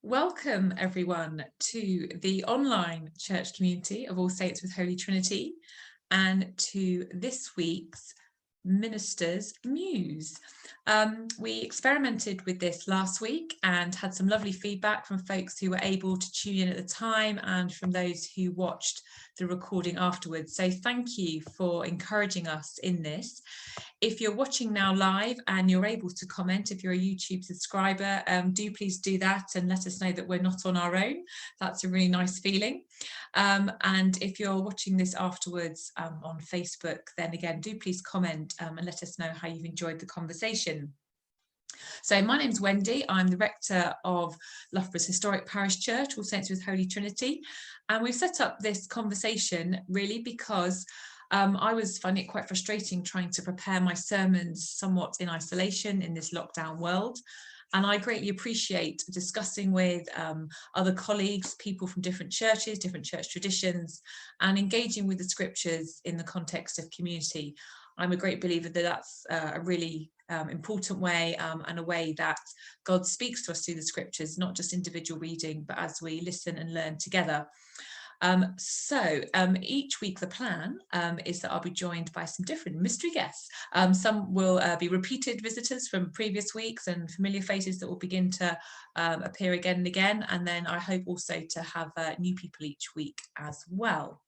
Welcome everyone to the online church community of All Saints with Holy Trinity and to this week's Ministers Muse. We experimented with this last week and had some lovely feedback from folks who were able to tune in at the time and from those who watched the recording afterwards. So thank you for encouraging us in this. If you're watching now live and you're able to comment, if you're a YouTube subscriber, do please do that and let us know that we're not on our own. That's a really nice feeling. And if you're watching this afterwards on Facebook, then again, do please comment and let us know how you've enjoyed the conversation. So my name's Wendy, I'm the rector of Loughborough's Historic Parish Church, All Saints with Holy Trinity. And we've set up this conversation really because I was finding it quite frustrating trying to prepare my sermons somewhat in isolation in this lockdown world. And I greatly appreciate discussing with other colleagues, people from different churches, different church traditions, and engaging with the scriptures in the context of community. I'm a great believer that that's a really important way and a way that God speaks to us through the scriptures, not just individual reading, but as we listen and learn together. Each week the plan is that I'll be joined by some different mystery guests. Some will be repeated visitors from previous weeks and familiar faces that will begin to appear again and again. And then I hope also to have new people each week as well.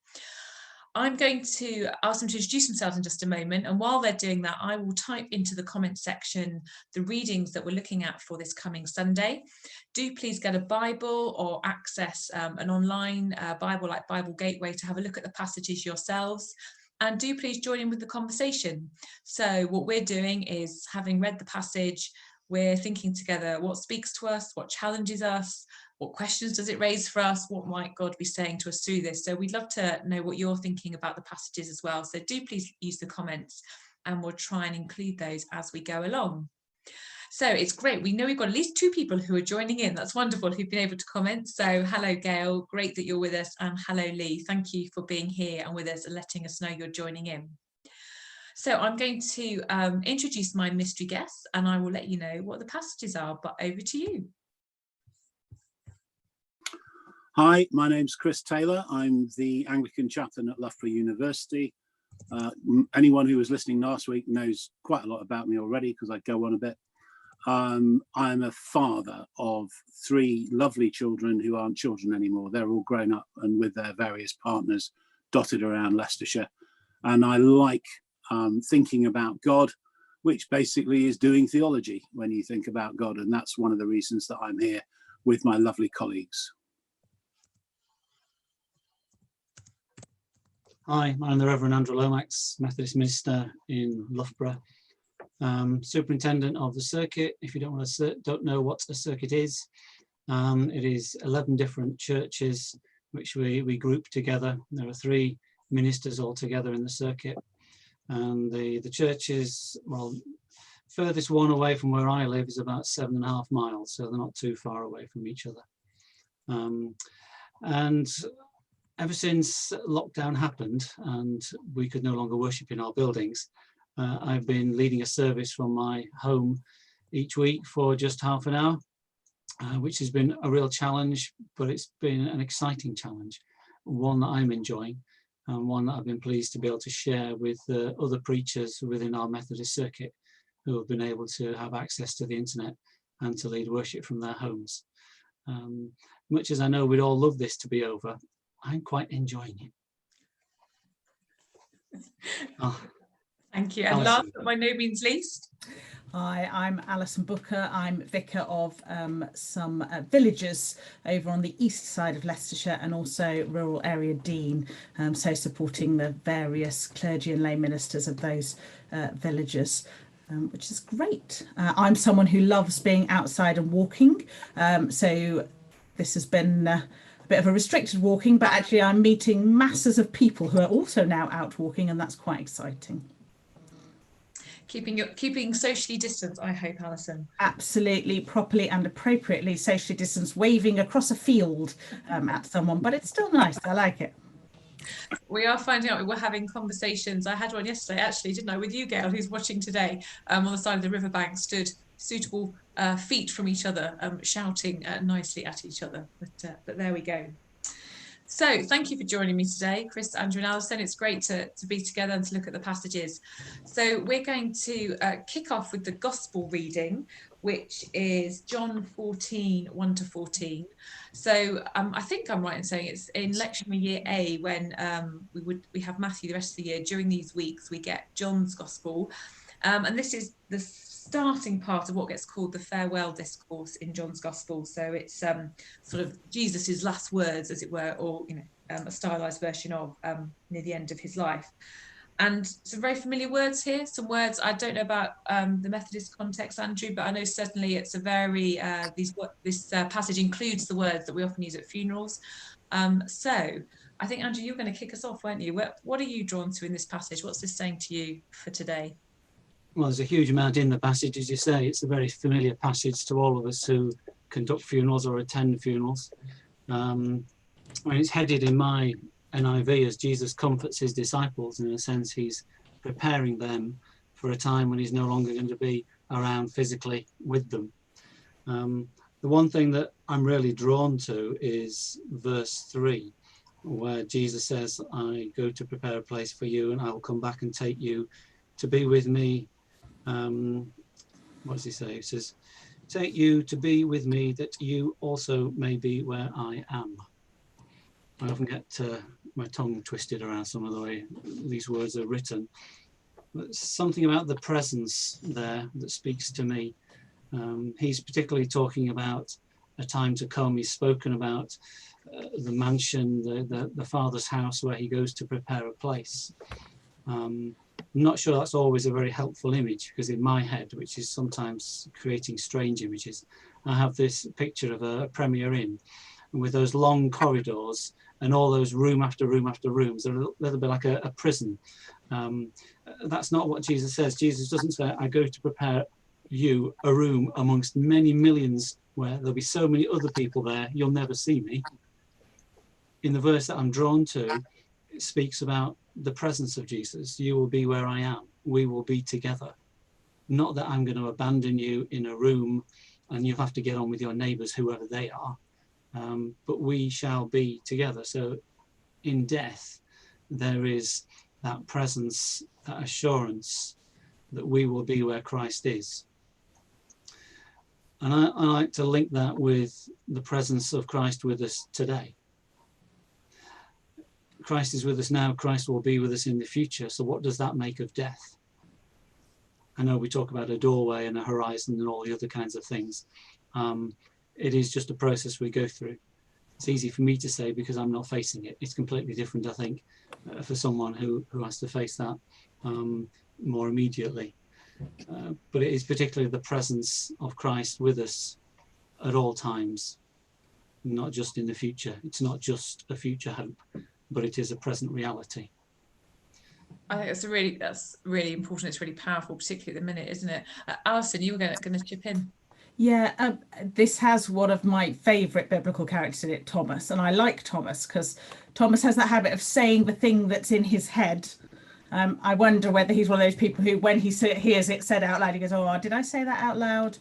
I'm going to ask them to introduce themselves in just a moment, and while they're doing that, I will type into the comment section the readings that we're looking at for this coming Sunday. Do please get a Bible or access an online Bible like Bible Gateway to have a look at the passages yourselves, and do please join in with the conversation. So what we're doing is, having read the passage, we're thinking together what speaks to us, what challenges us, what questions does it raise for us, what might God be saying to us through this. So we'd love to know what you're thinking about the passages as well. So do please use the comments and we'll try and include those as we go along. So it's great. We know we've got at least two people who are joining in. That's wonderful, who've been able to comment. So hello, Gail. Great that you're with us. And hello, Lee. Thank you for being here and with us and letting us know you're joining in. So I'm going to introduce my mystery guests and I will let you know what the passages are, but over to you. Hi, my name's Chris Taylor. I'm the Anglican chaplain at Loughborough University. Anyone who was listening last week knows quite a lot about me already because I go on a bit. I'm a father of three lovely children who aren't children anymore. They're all grown up and with their various partners dotted around Leicestershire. And I like thinking about God, which basically is doing theology when you think about God. And that's one of the reasons that I'm here with my lovely colleagues. Hi, I'm the Reverend Andrew Lomax, Methodist minister in Loughborough, superintendent of the circuit. If you don't know what a circuit is, it is 11 different churches which we group together. There are 3 ministers all together in the circuit, and the churches, well, furthest one away from where I live is about 7.5 miles, so they're not too far away from each other. And ever since lockdown happened and we could no longer worship in our buildings, I've been leading a service from my home each week for just half an hour, which has been a real challenge, but it's been an exciting challenge, one that I'm enjoying, and one that I've been pleased to be able to share with other preachers within our Methodist circuit who have been able to have access to the internet and to lead worship from their homes. Much as I know we'd all love this to be over, I'm quite enjoying it. Oh. Thank you. And last but by no means least. Hi, I'm Alison Booker. I'm vicar of some villages over on the east side of Leicestershire and also rural area dean, so supporting the various clergy and lay ministers of those villages. Which is great. I'm someone who loves being outside and walking, so this has been a bit of a restricted walking, but actually I'm meeting masses of people who are also now out walking, and that's quite exciting. Keeping socially distanced, I hope, Alison. Absolutely, properly and appropriately socially distanced, waving across a field at someone, but it's still nice. I like it. We are finding out we're having conversations. I had one yesterday, actually, didn't I, with you, Gail, who's watching today, on the side of the riverbank, stood suitable feet from each other, shouting nicely at each other. But there we go. So thank you for joining me today, Chris, Andrew and Alison. It's great to be together and to look at the passages. So we're going to kick off with the gospel reading, which is John 14, 1 to 14. So I think I'm right in saying it's in lectionary year A when we have Matthew the rest of the year. During these weeks, we get John's gospel. And this is the starting part of what gets called the farewell discourse in John's gospel. So it's sort of Jesus's last words, as it were, or a stylized version of near the end of his life. And some very familiar words here, some words I don't know about the Methodist context, Andrew, but I know certainly it's a very, this passage includes the words that we often use at funerals. So I think, Andrew, you're going to kick us off, weren't you? What are you drawn to in this passage? What's this saying to you for today? Well, there's a huge amount in the passage, as you say. It's a very familiar passage to all of us who conduct funerals or attend funerals. It's headed in my NIV as Jesus comforts his disciples. In a sense, he's preparing them for a time when he's no longer going to be around physically with them. The one thing that I'm really drawn to is verse 3, where Jesus says, I go to prepare a place for you and I will come back and take you to be with me. What does he say? He says, take you to be with me that you also may be where I am. I often get my tongue twisted around some of the way these words are written. But something about the presence there that speaks to me. He's particularly talking about a time to come. He's spoken about the mansion, the Father's house where he goes to prepare a place. I'm not sure that's always a very helpful image, because in my head, which is sometimes creating strange images, I have this picture of a Premier Inn with those long corridors and all those room after room after rooms. They're a little bit like a prison. That's not what Jesus says. Jesus doesn't say, I go to prepare you a room amongst many millions where there'll be so many other people there, you'll never see me. In the verse that I'm drawn to, it speaks about the presence of Jesus. You will be where I am. We will be together. Not that I'm going to abandon you in a room and you have to get on with your neighbours, whoever they are. But we shall be together. So in death, there is that presence, that assurance that we will be where Christ is. And I like to link that with the presence of Christ with us today. Christ is with us now, Christ will be with us in the future. So what does that make of death? I know we talk about a doorway and a horizon and all the other kinds of things. It is just a process we go through. It's easy for me to say because I'm not facing it. It's completely different, I think, for someone who has to face that more immediately. But it is particularly the presence of Christ with us at all times, not just in the future. It's not just a future hope, but it is a present reality. I think that's really important. It's really powerful, particularly at the minute, isn't it? Alison, you were going to chip in. Yeah, this has one of my favourite biblical characters in it, Thomas. And I like Thomas because Thomas has that habit of saying the thing that's in his head. I wonder whether he's one of those people who, when he hears it said out loud, he goes, oh, did I say that out loud?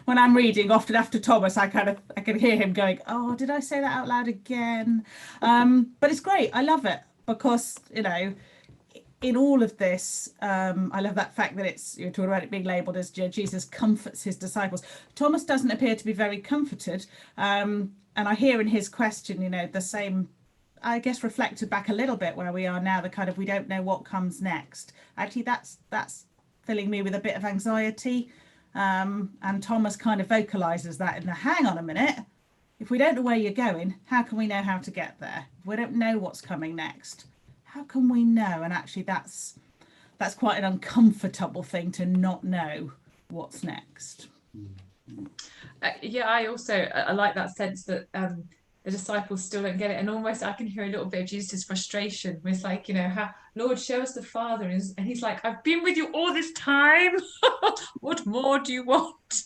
When I'm reading, often after Thomas, I can hear him going, oh, did I say that out loud again? But it's great. I love it because, in all of this, I love that fact that you're talking about it being labelled as Jesus comforts his disciples. Thomas doesn't appear to be very comforted. And I hear in his question, the same, I guess, reflected back a little bit where we are now, the kind of, we don't know what comes next. Actually, that's filling me with a bit of anxiety. And Thomas kind of vocalises that in the, hang on a minute, if we don't know where you're going, how can we know how to get there? If we don't know what's coming next, how can we know? And actually that's quite an uncomfortable thing, to not know what's next. I like that sense that the disciples still don't get it, and almost I can hear a little bit of Jesus' frustration where it's like, Lord, show us the Father, and he's like, I've been with you all this time. What more do you want?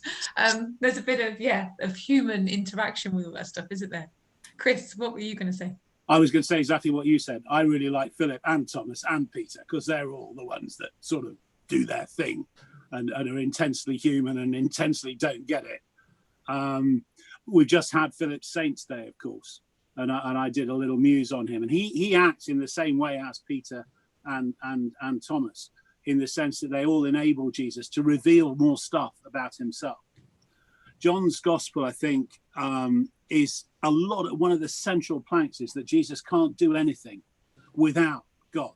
There's a bit of human interaction with all that stuff, isn't there? Chris, what were you going to say? I was going to say exactly what you said. I really like Philip and Thomas and Peter because they're all the ones that sort of do their thing. and are intensely human and intensely don't get it. We've just had Philip Saint's Day, of course, and I did a little muse on him, and he acts in the same way as Peter and Thomas, in the sense that they all enable Jesus to reveal more stuff about himself. John's gospel, I think, is one of the central planks is that Jesus can't do anything without God.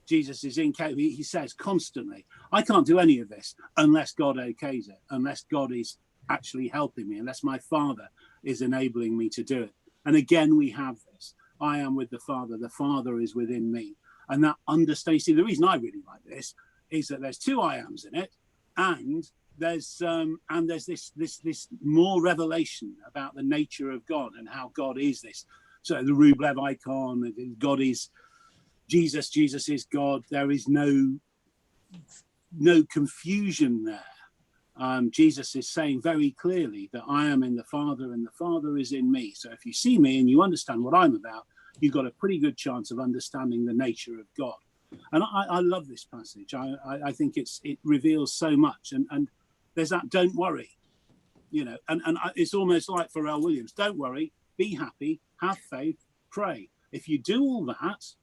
Jesus is incapable. He says constantly, I can't do any of this unless God okays it, unless God is actually helping me, unless my Father is enabling me to do it. And again, we have this. I am with the Father is within me. And that understanding, see, the reason I really like this is that there's two I ams in it, and there's this more revelation about the nature of God and how God is this. So the Rublev icon, God is Jesus is God. There is no confusion there. Jesus is saying very clearly that I am in the Father and the Father is in me. So if you see me and you understand what I'm about, you've got a pretty good chance of understanding the nature of God. And I love this passage. I think it reveals so much. And there's that don't worry, and it's almost like Pharrell Williams, don't worry, be happy, have faith, pray. If you do all that,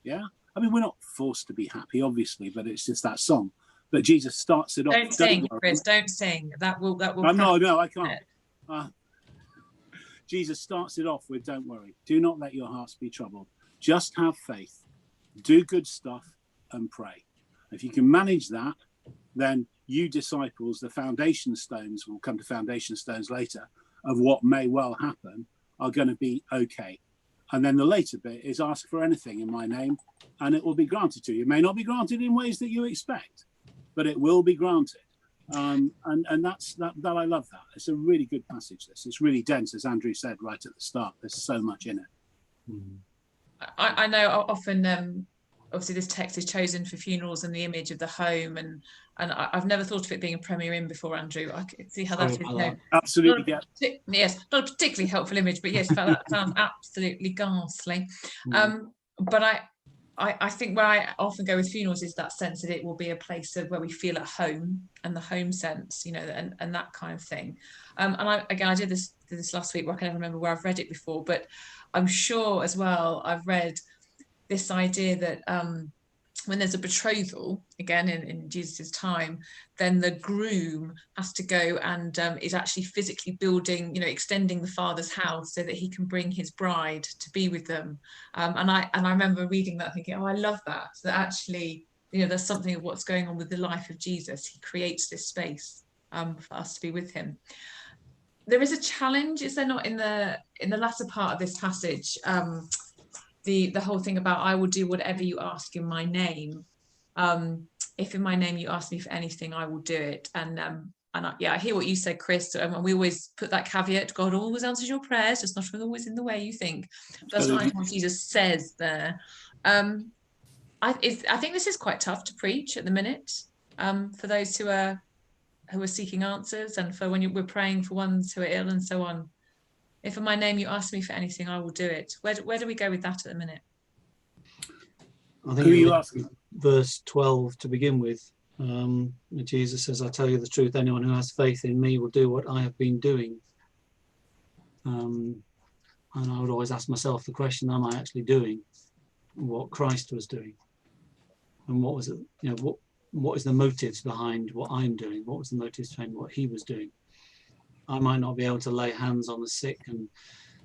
I mean, we're not forced to be happy, obviously, but it's just that song. But Jesus starts it off. Don't sing, Chris, don't sing. That will No, I can't. Jesus starts it off with, don't worry, do not let your hearts be troubled. Just have faith, do good stuff and pray. If you can manage that, then you disciples, the foundation stones, we'll come to foundation stones later, of what may well happen are going to be okay. And then the later bit is ask for anything in my name and it will be granted to you. It may not be granted in ways that you expect, but it will be granted. And that's that I love that. It's a really good passage. It's really dense, as Andrew said right at the start. There's so much in it. I know often obviously this text is chosen for funerals and the image of the home, and I've never thought of it being a Premier Inn before, Andrew. I can see how that is. Absolutely. Yes, not a particularly helpful image, but yes, that sounds absolutely ghastly. But I think where I often go with funerals is that sense that it will be a place where we feel at home, and the home sense, and that kind of thing. And I did this last week where I can never remember where I've read it before, but I'm sure as well I've read this idea that when there's a betrothal, again in Jesus's time, then the groom has to go and is actually physically building, extending the father's house so that he can bring his bride to be with them. And I remember reading that thinking, oh, I love that. So that actually, there's something of what's going on with the life of Jesus. He creates this space for us to be with him. There is a challenge, is there not, in the latter part of this passage? The whole thing about I will do whatever you ask in my name. If in my name you ask me for anything, I will do it. And I hear what you said, Chris. And we always put that caveat: God always answers your prayers, just not always in the way you think. That's not what Jesus says there. I think this is quite tough to preach at the minute for those who are seeking answers, and for when we're praying for ones who are ill and so on. If in my name you ask me for anything, I will do it. Where do we go with that at the minute? I think you asking? Verse 12 to begin with. Jesus says, I tell you the truth, anyone who has faith in me will do what I have been doing. And I would always ask myself the question, am I actually doing what Christ was doing? And what was it, what is the motives behind what I'm doing? What was the motives behind what he was doing? I might not be able to lay hands on the sick and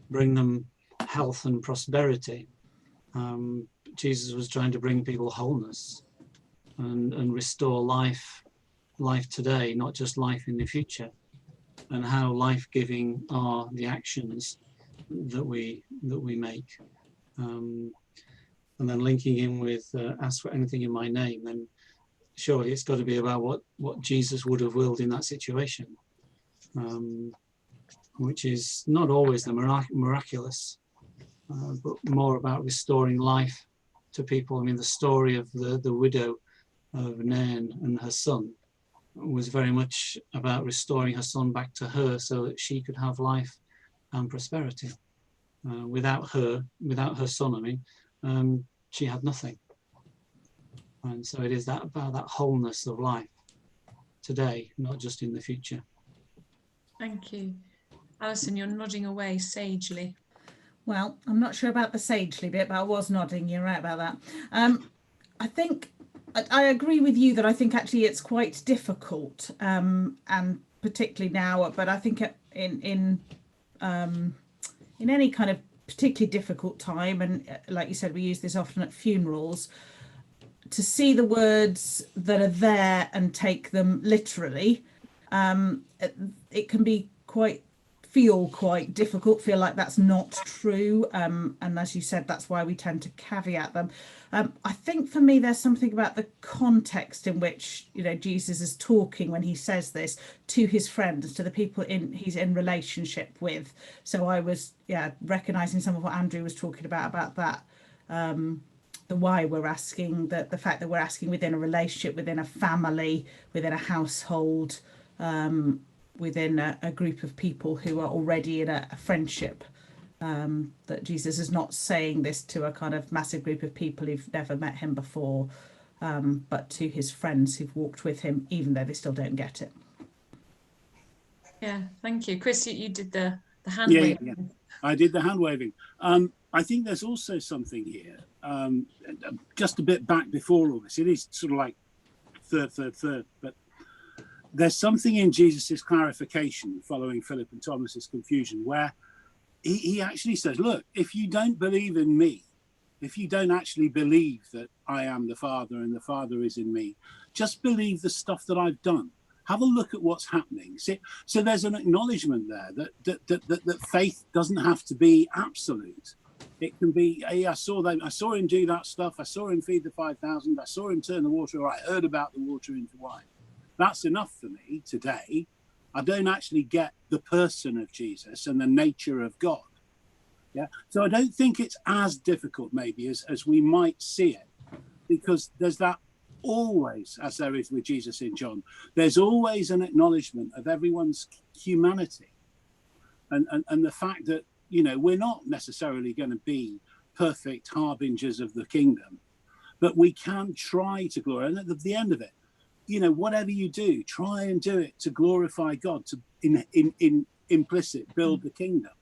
bring them health and prosperity. Jesus was trying to bring people wholeness and restore life today, not just life in the future, and how life-giving are the actions that we make. And then linking in with ask for anything in my name, then surely it's got to be about what Jesus would have willed in that situation. Which is not always the miraculous, but more about restoring life to people. I mean, the story of the widow of Nain and her son was very much about restoring her son back to her so that she could have life and prosperity. Without her son, she had nothing. And so it is about that wholeness of life. today, not just in the future. Thank you. Alison, you're nodding away sagely. Well, I'm not sure about the sagely bit, but I was nodding. You're right about that. I think I agree with you that I think actually it's quite difficult, and particularly now. But I think in any kind of particularly difficult time, and like you said, we use this often at funerals, to see the words that are there and take them literally, it can be quite difficult, feel like that's not true, and as you said, that's why we tend to caveat them. I think for me there's something about the context in which, you know, Jesus is talking when he says this to his friends, to the people he's in relationship with. So I was recognizing some of what Andrew was talking about that, the why we're asking, the fact that we're asking within a relationship, within a family, within a household, within a group of people who are already in a friendship, that Jesus is not saying this to a kind of massive group of people who've never met him before, but to his friends who've walked with him, even though they still don't get it. Yeah, thank you. Chris, you did the hand Yeah, waving. yeah. I did the hand waving. I think there's also something here, just a bit back before all this. It is sort of like third, but there's something in Jesus's clarification following Philip and Thomas's confusion, where he actually says, look, if you don't believe in me, if you don't actually believe that I am the Father and the Father is in me, just believe the stuff that I've done. Have a look at what's happening. So there's an acknowledgement there that faith doesn't have to be absolute. It can be, hey, I saw him do that stuff. I saw him feed the 5,000. I saw him turn the water, or I heard about the water into wine. That's enough for me today. I don't actually get the person of Jesus and the nature of God. Yeah. So I don't think it's as difficult maybe as we might see it, because there's that always, as there is with Jesus in John, there's always an acknowledgement of everyone's humanity, and the fact that, you know, we're not necessarily going to be perfect harbingers of the kingdom, but we can try to glory. And at the end of it, you know, whatever you do, try and do it to glorify God, to in implicit build the kingdom.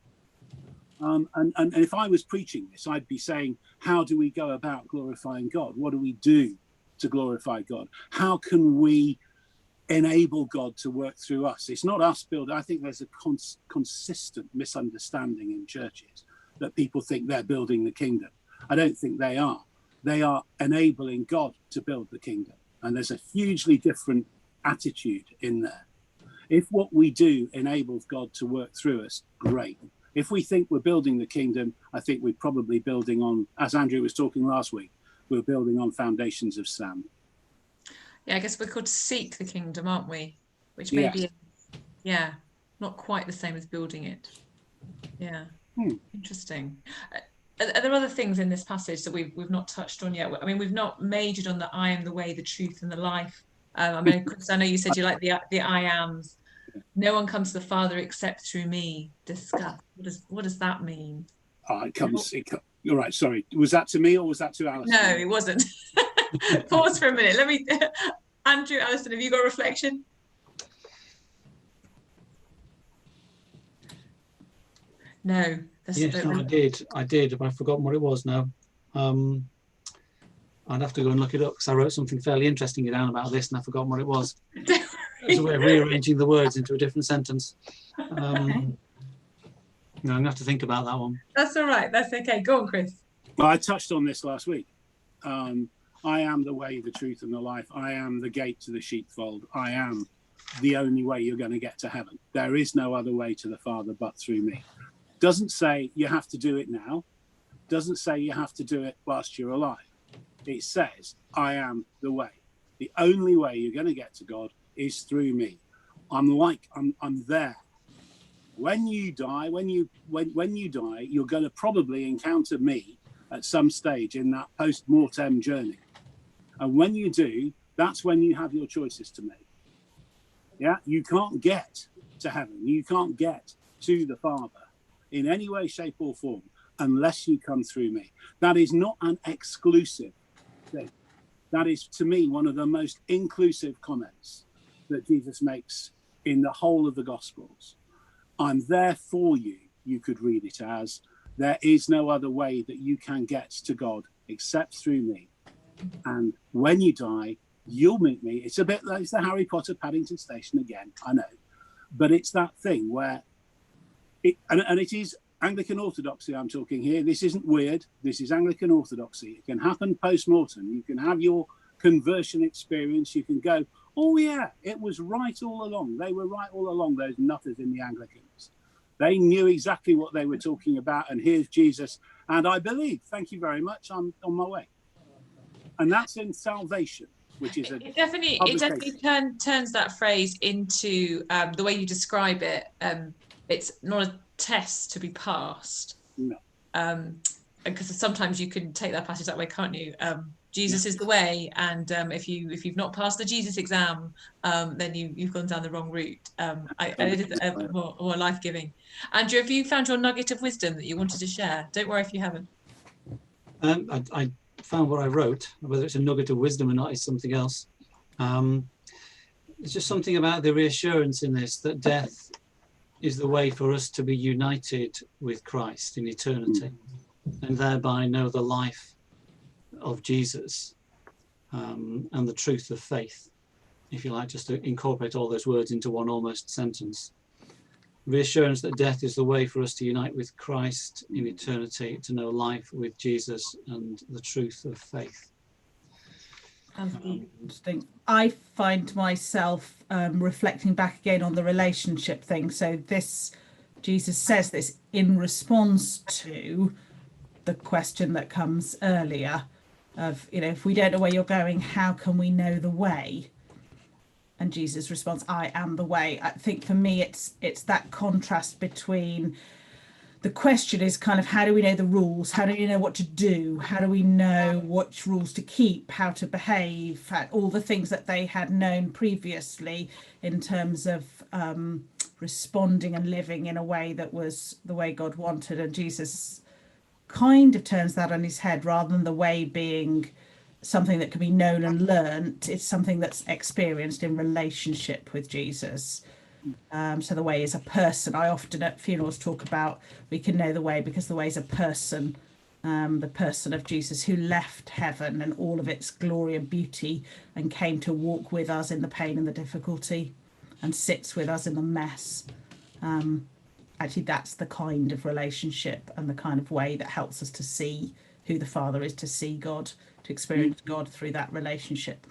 And if I was preaching this, I'd be saying, how do we go about glorifying God? What do we do to glorify God? How can we enable God to work through us? It's not us building. I think there's a consistent misunderstanding in churches that people think they're building the kingdom. I don't think they are. They are enabling God to build the kingdom. And there's a hugely different attitude in there. If what we do enables God to work through us, great. If we think we're building the kingdom, I think we're probably building on, as Andrew was talking last week, we're building on foundations of sand. Yeah, I guess we're called to seek the kingdom, aren't we? Which may be, not quite the same as building it. Yeah, Interesting. Are there other things in this passage that we've not touched on yet? I mean, we've not majored on the I am the way, the truth, and the life. I mean, Chris, I know you said you like the I ams. No one comes to the Father except through me. Discuss. What does that mean? You're right. Sorry. Was that to me or was that to Alison? No, it wasn't. Pause for a minute. Let me. Andrew, Alison, have you got a reflection? No. Yes, no, I did, but I've forgotten what it was now. I'd have to go and look it up because I wrote something fairly interesting down about this and I've forgotten what it was. It's a way of rearranging the words into a different sentence. No, I'm going to have to think about that one. That's all right. That's okay. Go on, Chris. Well, I touched on this last week. I am the way, the truth, and the life. I am the gate to the sheepfold. I am the only way you're going to get to heaven. There is no other way to the Father but through me. Doesn't say you have to do it now. Doesn't say you have to do it whilst you're alive. It says, I am the way. The only way you're going to get to God is through me. I'm there. When you die, when you die, you're going to probably encounter me at some stage in that post-mortem journey. And when you do, that's when you have your choices to make. Yeah, you can't get to heaven. You can't get to the Father in any way, shape or form unless you come through me. That is not an exclusive thing. That is, to me, one of the most inclusive comments that Jesus makes in the whole of the Gospels. I'm there for you, you could read it as. There is no other way that you can get to God except through me. And when you die, you'll meet me. It's a bit like it's the Harry Potter Paddington Station again, I know. But it's that thing where and it is Anglican Orthodoxy I'm talking here. This isn't weird. This is Anglican Orthodoxy. It can happen post-mortem. You can have your conversion experience. You can go, oh yeah, it was right all along. They were right all along, those nutters in the Anglicans. They knew exactly what they were talking about. And here's Jesus. And I believe, thank you very much, I'm on my way. And that's in salvation, which is it definitely turns that phrase into the way you describe it. It's not a test to be passed. No. Because sometimes you can take that passage that way, can't you? Jesus is the way, and if you've not passed the Jesus exam, then you've gone down the wrong route. It is more life-giving. Andrew, have you found your nugget of wisdom that you wanted to share? Don't worry if you haven't. I found what I wrote. Whether it's a nugget of wisdom or not is something else. There's just something about the reassurance in this that death is the way for us to be united with Christ in eternity, and thereby know the life of Jesus and the truth of faith, if you like, just to incorporate all those words into one almost sentence. Reassurance that death is the way for us to unite with Christ in eternity, to know life with Jesus and the truth of faith. Interesting. I find myself reflecting back again on the relationship thing. So this, Jesus says this in response to the question that comes earlier of, if we don't know where you're going, how can we know the way? And Jesus responds, I am the way. I think for me, it's that contrast between the question is kind of how do we know the rules? How do we know what to do? How do we know what rules to keep, how to behave, all the things that they had known previously in terms of responding and living in a way that was the way God wanted. And Jesus kind of turns that on his head, rather than the way being something that can be known and learnt. It's something that's experienced in relationship with Jesus. So the way is a person. I often at funerals talk about we can know the way because the way is a person, the person of Jesus who left heaven and all of its glory and beauty and came to walk with us in the pain and the difficulty and sits with us in the mess. Actually, that's the kind of relationship and the kind of way that helps us to see who the Father is, to see God, to experience God through that relationship.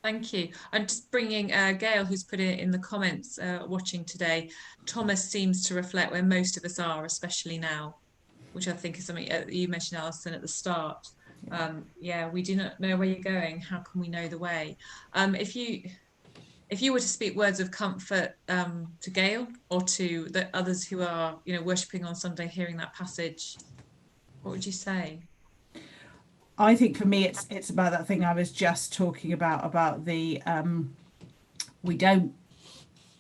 Thank you. I'm just bringing Gail, who's put it in the comments watching today. Thomas seems to reflect where most of us are, especially now, which I think is something you mentioned, Alison, at the start. We do not know where you're going. How can we know the way? If you were to speak words of comfort to Gail or to the others who are, worshipping on Sunday, hearing that passage, what would you say? I think for me, it's about that thing I was just talking about the we don't,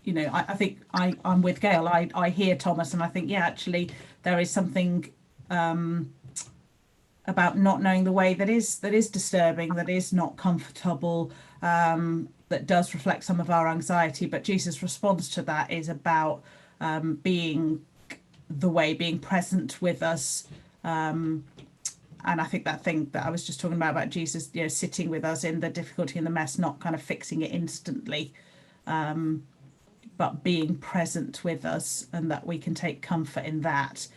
I think I'm with Gail. I hear Thomas and I think, actually there is something about not knowing the way that is disturbing, that is not comfortable, that does reflect some of our anxiety. But Jesus' response to that is about being the way, being present with us. And I think that thing that I was just talking about Jesus, sitting with us in the difficulty and the mess, not kind of fixing it instantly, but being present with us, and that we can take comfort in that,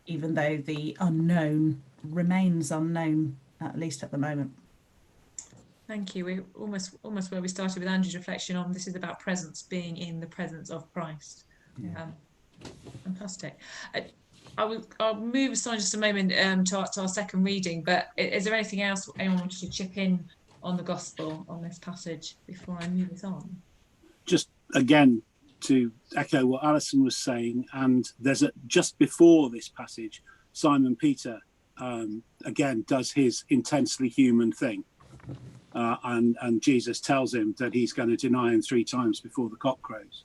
even though the unknown remains unknown, at least at the moment. Thank you. We're almost where we started with Andrew's reflection on this is about presence, being in the presence of Christ. Fantastic. I'll move aside just a moment to our second reading, but is there anything else anyone wanted to chip in on the gospel, on this passage, before I move it on? Just again, to echo what Alison was saying, and there's just before this passage, Simon Peter again does his intensely human thing, and Jesus tells him that he's going to deny him 3 times before the cock crows.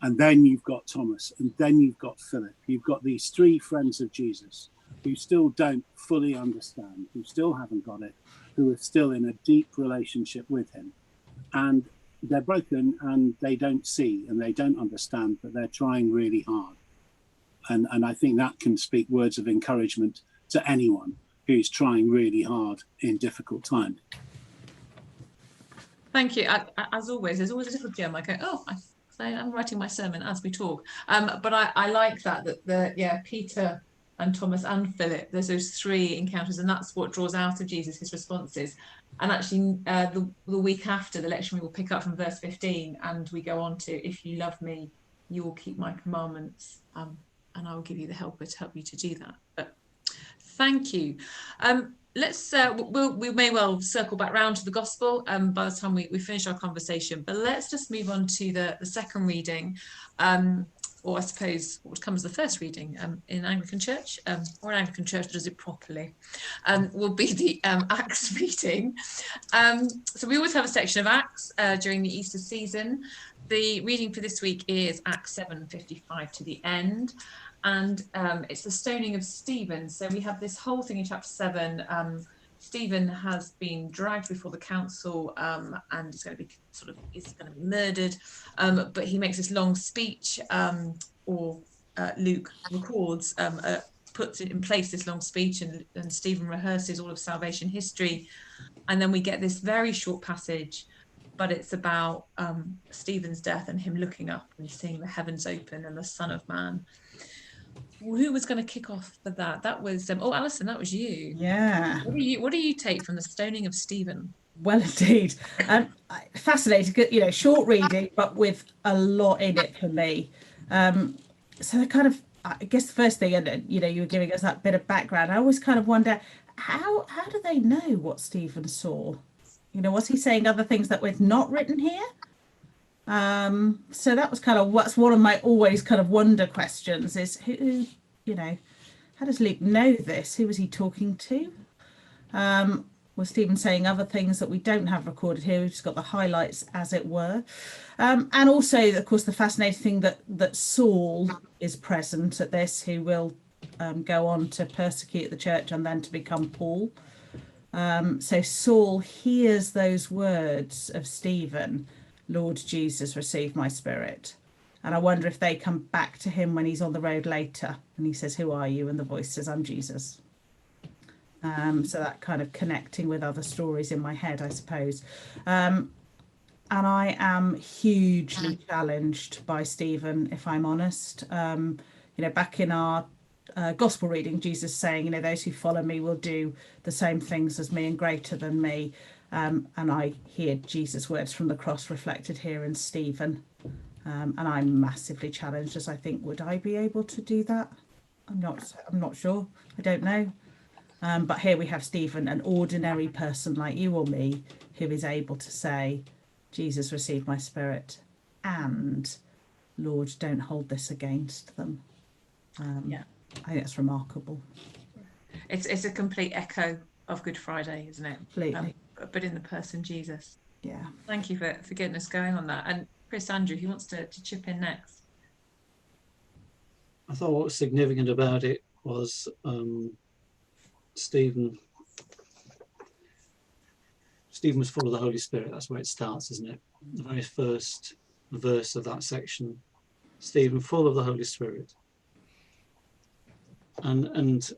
And then you've got Thomas, and then you've got Philip. You've got these 3 friends of Jesus who still don't fully understand, who still haven't got it, who are still in a deep relationship with him. And they're broken and they don't see and they don't understand, but they're trying really hard. And I think that can speak words of encouragement to anyone who's trying really hard in difficult times. Thank you. As always, there's always a little gem. I go, oh, I'm writing my sermon as we talk. But I like that Peter and Thomas and Philip, there's those three encounters, and that's what draws out of Jesus, his responses. And actually, the week after the lecture, we will pick up from verse 15, and we go on to, if you love me, you will keep my commandments, and I will give you the helper to help you to do that. But thank you. Let's we may well circle back round to the gospel by the time we finish our conversation, but let's just move on to the second reading, or I suppose what comes the first reading in Anglican Church, or an Anglican Church that does it properly, will be the Acts reading. So we always have a section of Acts during the Easter season. The reading for this week is Acts 7:55 to the end. And it's the stoning of Stephen. So we have this whole thing in chapter 7. Stephen has been dragged before the council and is going to be murdered. But he makes this long speech, or Luke records, puts in place this long speech, and Stephen rehearses all of salvation history. And then we get this very short passage, but it's about Stephen's death and him looking up and seeing the heavens open and the Son of Man. Who was going to kick off for that? That was Alison, that was you. Yeah. What do you take from the stoning of Stephen? Well, indeed. Fascinating, short reading, but with a lot in it for me. So I guess the first thing, and you were giving us that bit of background, I always kind of wonder, how do they know what Stephen saw? Was he saying other things that were not written here? So that was what's one of my always kind of wonder questions is who, how does Luke know this? Who was he talking to? Was Stephen saying other things that we don't have recorded here? We've just got the highlights, as it were. And also, of course, the fascinating thing that Saul is present at this, who will go on to persecute the church and then to become Paul. So Saul hears those words of Stephen, Lord Jesus, receive my spirit. And I wonder if they come back to him when he's on the road later and he says, who are you? And the voice says, I'm Jesus. So that kind of connecting with other stories in my head, I suppose. And I am hugely challenged by Stephen, if I'm honest. Back in our gospel reading, Jesus saying, those who follow me will do the same things as me and greater than me. And I hear Jesus' words from the cross reflected here in Stephen. And I'm massively challenged as I think, would I be able to do that? I'm not sure. I don't know. But here we have Stephen, an ordinary person like you or me, who is able to say, Jesus, receive my spirit, and Lord, don't hold this against them. I think that's remarkable. It's a complete echo of Good Friday, isn't it? Completely. But in the person Jesus. Yeah. Thank you for getting us going on that. And Chris, Andrew, who wants to chip in next? I thought what was significant about it was Stephen was full of the Holy Spirit. That's where it starts, isn't it? The very first verse of that section. Stephen, full of the Holy Spirit. And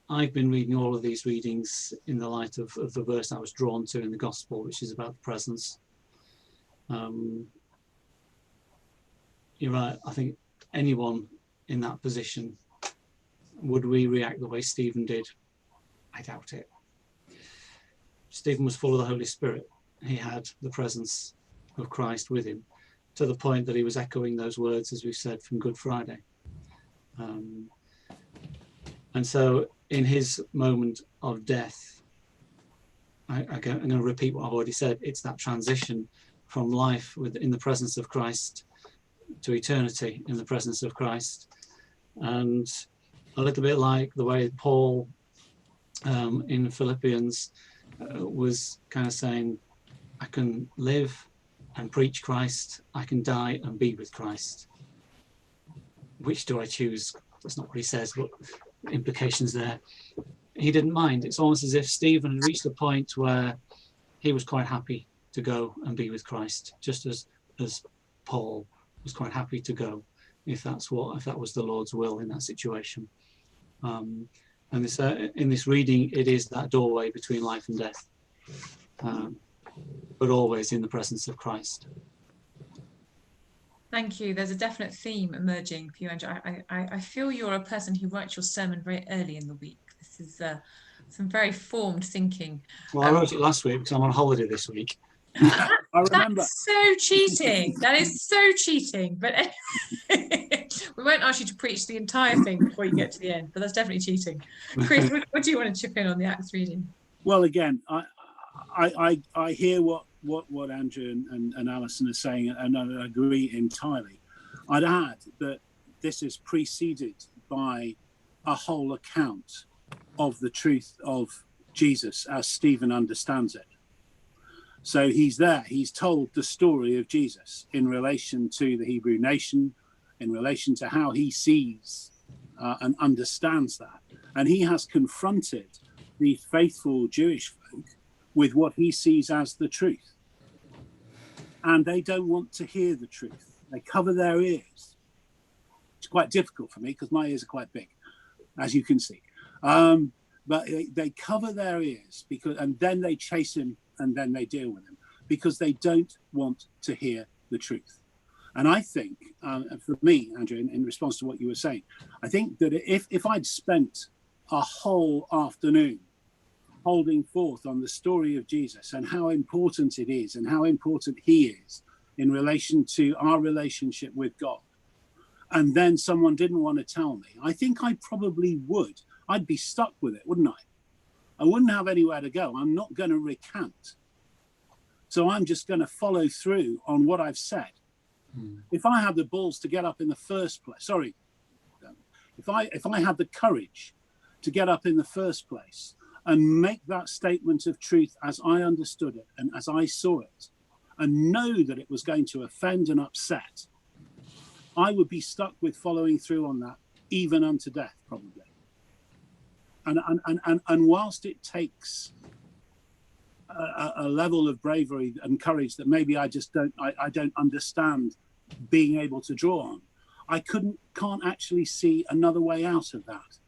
I've been reading all of these readings in the light of the verse I was drawn to in the Gospel, which is about the presence. You're right. I think anyone in that position, would we react the way Stephen did? I doubt it. Stephen was full of the Holy Spirit. He had the presence of Christ with him, to the point that he was echoing those words, as we've said, from Good Friday. And so in his moment of death, I'm going to repeat what I've already said. It's that transition from life in the presence of Christ to eternity in the presence of Christ. And a little bit like the way Paul in Philippians was kind of saying, I can live and preach Christ, I can die and be with Christ. Which do I choose? That's not what he says, but implications there. He didn't mind. It's almost as if Stephen had reached a point where he was quite happy to go and be with Christ, just as Paul was quite happy to go, if that was the Lord's will in that situation. And this in this reading, it is that doorway between life and death, but always in the presence of Christ. Thank you. There's a definite theme emerging for you, Andrew. I feel you're a person who writes your sermon very early in the week. This is some very formed thinking. Well, I wrote it last week because I'm on holiday this week. I remember. That's so cheating. That is so cheating. But we won't ask you to preach the entire thing before you get to the end, but that's definitely cheating. Chris, what do you want to chip in on the Acts reading? Well, again, I hear what Andrew and Alison are saying, and I agree entirely. I'd add that this is preceded by a whole account of the truth of Jesus as Stephen understands it. So he's there, he's told the story of Jesus in relation to the Hebrew nation, in relation to how he sees and understands that. And he has confronted these faithful Jewish folk with what he sees as the truth. And they don't want to hear the truth. They cover their ears. It's quite difficult for me because my ears are quite big, as you can see. But they cover their ears and then they chase him and then they deal with him because they don't want to hear the truth. And I think, for me, Andrew, in response to what you were saying, I think that if I'd spent a whole afternoon holding forth on the story of Jesus and how important it is and how important he is in relation to our relationship with God, and then someone didn't want to tell me, I think I probably would. I'd be stuck with it, wouldn't I? I wouldn't have anywhere to go. I'm not going to recant. So I'm just going to follow through on what I've said. If I had the balls to get up in the first place, if I had the courage to get up in the first place and make that statement of truth as I understood it and as I saw it, and know that it was going to offend and upset, I would be stuck with following through on that, even unto death, probably. And whilst it takes a level of bravery and courage that maybe I don't understand being able to draw on, I can't actually see another way out of that.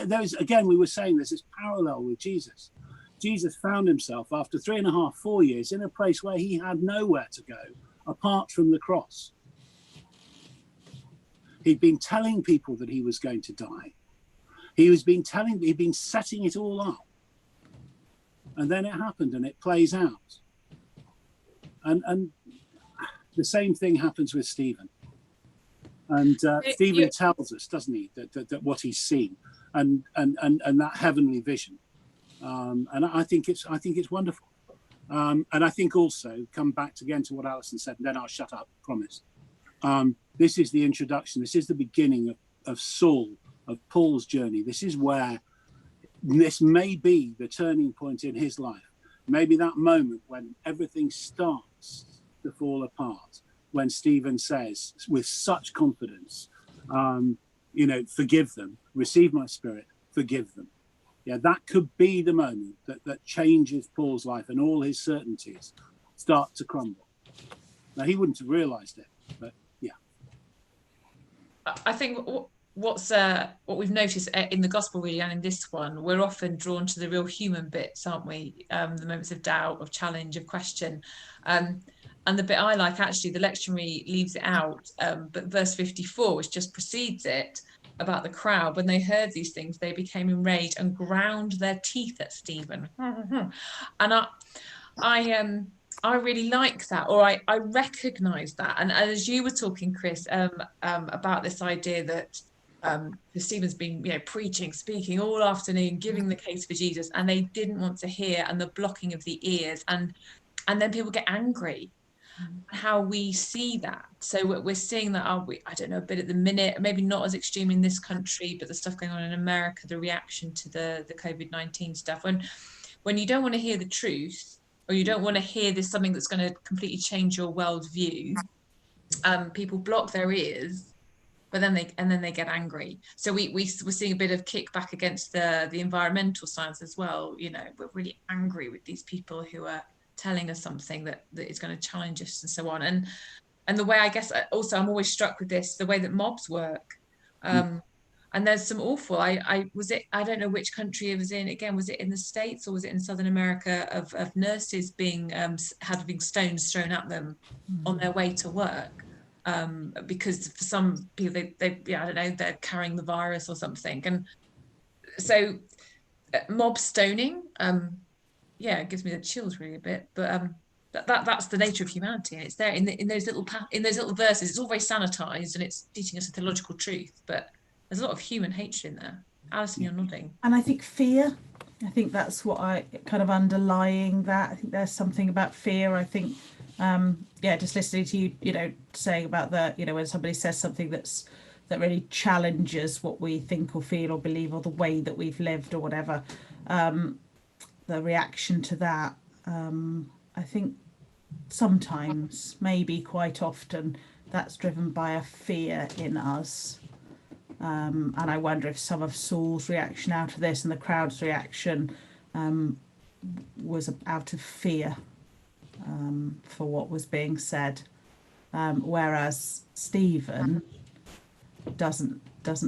There's, again, we were saying there's this parallel with Jesus. Jesus found himself after 3.5, 4 years in a place where he had nowhere to go apart from the cross. He'd been telling people that he was going to die. He'd been setting it all up. And then it happened and it plays out. And the same thing happens with Stephen. And Stephen tells us, doesn't he, that what he's seen and that heavenly vision. And I think it's wonderful. And I think also, come back again to what Alison said, and then I'll shut up, promise. This is the introduction. This is the beginning of Saul, of Paul's journey. This is where this may be the turning point in his life. Maybe that moment when everything starts to fall apart, when Stephen says with such confidence, forgive them, receive my spirit, forgive them. Yeah, that could be the moment that changes Paul's life and all his certainties start to crumble. Now, he wouldn't have realized it, but yeah. I think what we've noticed in the gospel reading and in this one, we're often drawn to the real human bits, aren't we? The moments of doubt, of challenge, of question. And the bit I like, actually, the lectionary leaves it out, but verse 54, which just precedes it, about the crowd, when they heard these things, they became enraged and ground their teeth at Stephen. And I really like that, or I recognise that. And as you were talking, Chris, about this idea that Stephen's been, preaching, speaking all afternoon, giving the case for Jesus, and they didn't want to hear, and the blocking of the ears, and then people get angry. How we see that. So we're seeing that, I don't know, a bit at the minute, maybe not as extreme in this country, but the stuff going on in America, the reaction to the COVID-19 stuff, when you don't want to hear the truth, or you don't want to hear this something that's going to completely change your worldview, people block their ears but then they get angry. So we're seeing a bit of kickback against the environmental science as well. You know, we're really angry with these people who are telling us something that is going to challenge us and so on. And the way, I guess, also I'm always struck with this, the way that mobs work. And there's some awful, I don't know which country it was in, again, was it in the States or was it in Southern America, of nurses being having stones thrown at them on their way to work, because for some people they I don't know, they're carrying the virus or something. And so mob stoning, it gives me the chills really a bit, but that's the nature of humanity, and it's there in those little verses. It's all very sanitized and it's teaching us a theological truth, but there's a lot of human hatred in there. Alison, you're nodding. And I think fear, I think that's what I kind of underlying that. I think there's something about fear. I think, just listening to you, saying about when somebody says something that really challenges what we think or feel or believe or the way that we've lived or whatever, the reaction to that, I think sometimes, maybe quite often, that's driven by a fear in us. And I wonder if some of Saul's reaction out of this and the crowd's reaction was out of fear for what was being said, whereas Stephen doesn't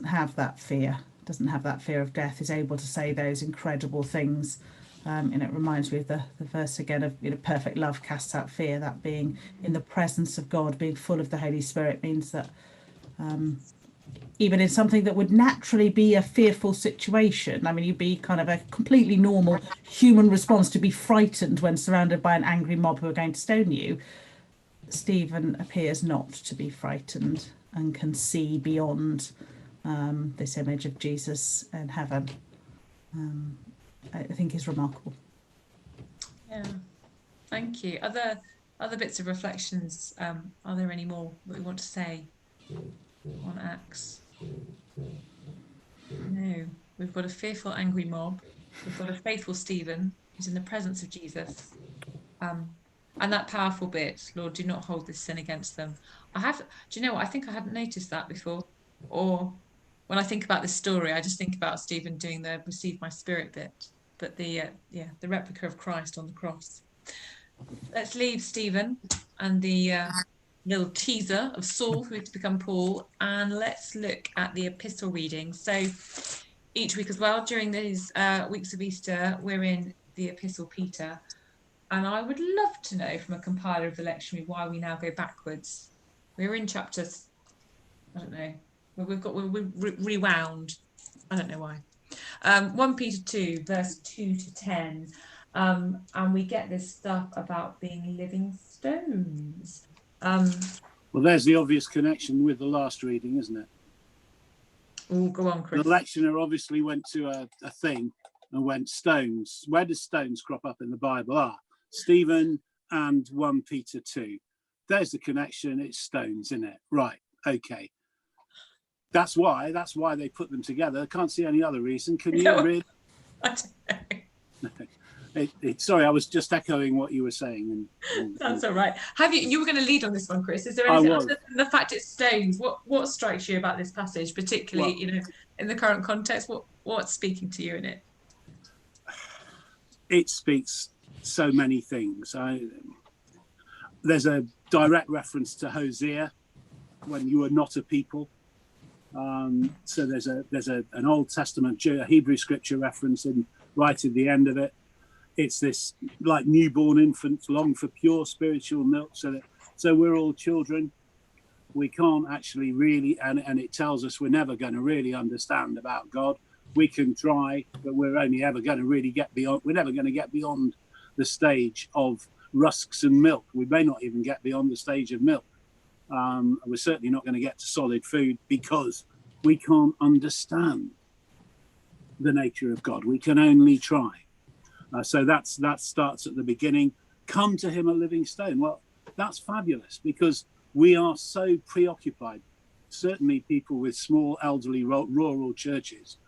have that fear, of death, is able to say those incredible things. And it reminds me of the verse again of perfect love casts out fear. That being in the presence of God, being full of the Holy Spirit, means that even in something that would naturally be a fearful situation, I mean, you'd be kind of a completely normal human response to be frightened when surrounded by an angry mob who are going to stone you. Stephen appears not to be frightened and can see beyond this image of Jesus in heaven. I think is remarkable. Yeah, thank you. Other bits of reflections. Are there any more that we want to say on Acts? No, we've got a fearful, angry mob. We've got a faithful Stephen who's in the presence of Jesus. And that powerful bit, Lord, do not hold this sin against them. Do you know what? I think I hadn't noticed that before. Or when I think about this story, I just think about Stephen doing the receive my spirit bit, but the replica of Christ on the cross. Let's leave Stephen and the little teaser of Saul, who had to become Paul, and let's look at the epistle reading. So each week as well, during these weeks of Easter, we're in the Epistle Peter, and I would love to know from a compiler of the lectionary why we now go backwards. We're in chapters, I don't know, we've rewound, I don't know why. 1 Peter 2 verse 2 to 10, and we get this stuff about being living stones. Well, there's the obvious connection with the last reading, isn't it? Oh, go on, Chris. The lectioner obviously went to a thing and went stones. Where does stones crop up in the Bible? Stephen and 1 Peter 2. There's the connection. It's stones, isn't it? Right. Okay. That's why they put them together. I can't see any other reason. Can you really? I don't know. Sorry, I was just echoing what you were saying. That's all right. You were going to lead on this one, Chris. Is there anything other than the fact it's stones? What strikes you about this passage, particularly, in the current context? What's speaking to you in it? It speaks so many things. There's a direct reference to Hosea, when you are not a people. So there's an Old Testament, a Hebrew scripture reference right at the end of it. It's this like newborn infants long for pure spiritual milk, so we're all children. We can't actually really, and it tells us we're never going to really understand about God. We can try, but we're only ever going to really we're never going to get beyond the stage of rusks and milk. We may not even get beyond the stage of milk. We're certainly not going to get to solid food because we can't understand the nature of God. We can only try. So that starts at the beginning. Come to him a living stone. Well, that's fabulous because we are so preoccupied. Certainly people with small elderly rural churches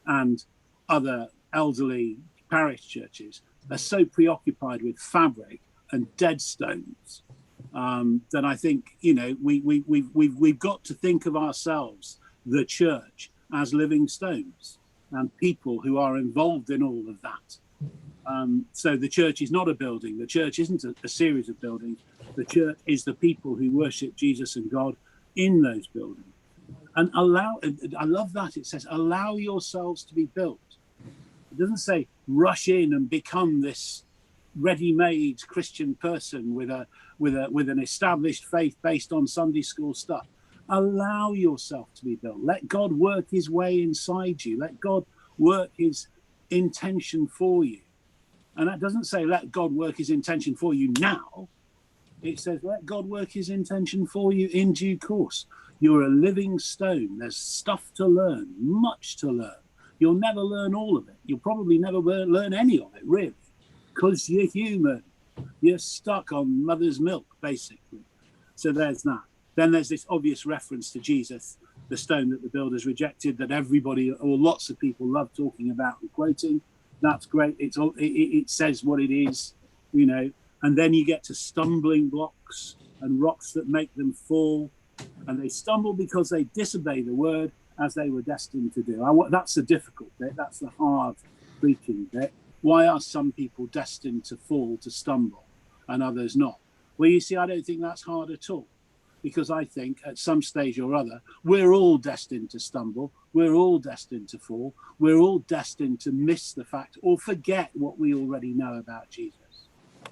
and other elderly parish churches are so preoccupied with fabric and dead stones then I think, you know, we've got to think of ourselves, the church, as living stones and people who are involved in all of that. So the church is not a building. The church isn't a series of buildings. The church is the people who worship Jesus and God in those buildings. And I love that it says, allow yourselves to be built. It doesn't say rush in and become this ready-made Christian person with an established faith based on Sunday school stuff. Allow yourself to be built. Let God work his way inside you. Let God work his intention for you. And that doesn't say let God work his intention for you now. It says let God work his intention for you in due course. You're a living stone. There's stuff to learn, much to learn. You'll never learn all of it. You'll probably never learn any of it, really, because you're human. You're stuck on mother's milk, basically. So there's that. Then there's this obvious reference to Jesus, the stone that the builders rejected, that everybody or lots of people love talking about and quoting. That's great. It says what it is, you know. And then you get to stumbling blocks and rocks that make them fall. And they stumble because they disobey the word as they were destined to do. That's the difficult bit. That's the hard preaching bit. Why are some people destined to fall, to stumble, and others not? Well, you see, I don't think that's hard at all, because I think at some stage or other, we're all destined to stumble. We're all destined to fall. We're all destined to miss the fact or forget what we already know about Jesus.